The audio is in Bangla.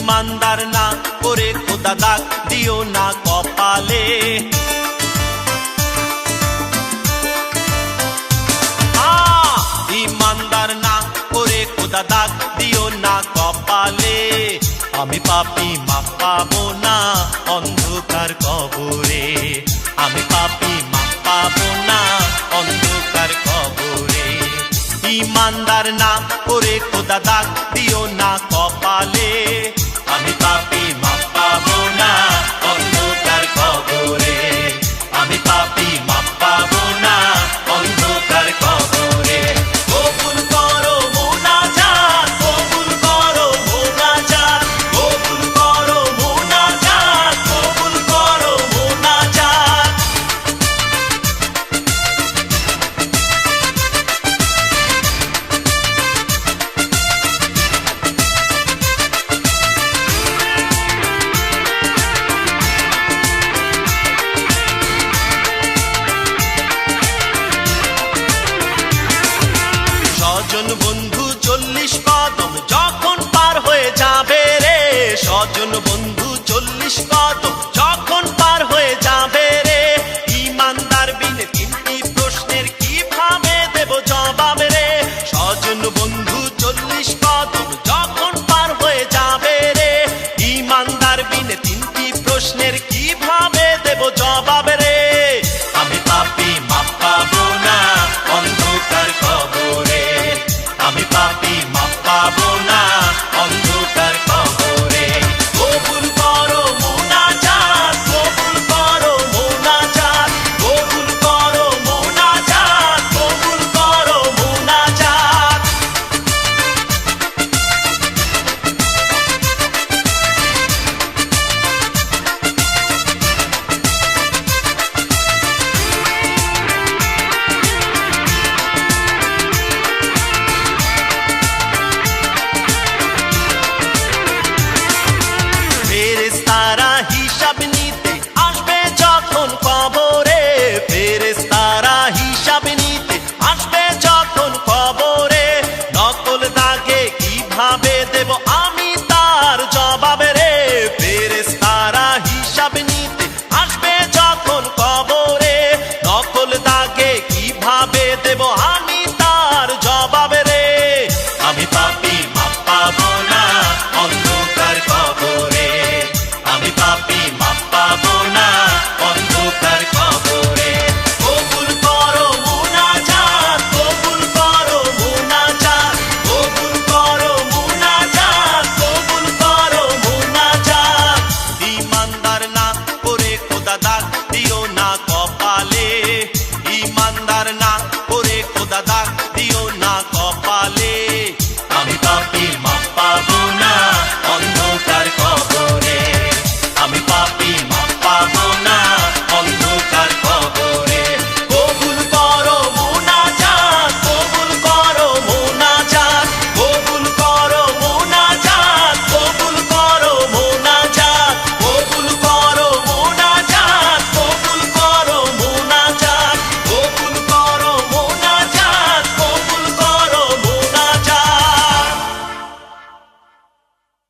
ইমানদার না করে খোদা দাগ দিও না কপালে। ইমানদার না করে খোদা দাগ দিও না কপালে। আমি পাপী মাপ পাবো না অন্ধকার কবরে। আমি পাপী মাপ পাবো না অন্ধকার কবরে। ইমানদার না করে খোদা দাগ দিও না কপালে। আমি পাপী মাপ পাবো না অন্ধকার কবরে। আমি পাপী মাপ পাবো না অন্ধকার কবরে। কবুল করো মুনাজাত, কবুল করো মুনাজাত, কবুল করো মুনাজাত, কবুল করো মুনাজাত। স্বজন বন্ধু 40 কদম যখন পার হয়ে যাবে রে। স্বজন বন্ধু 40 কদম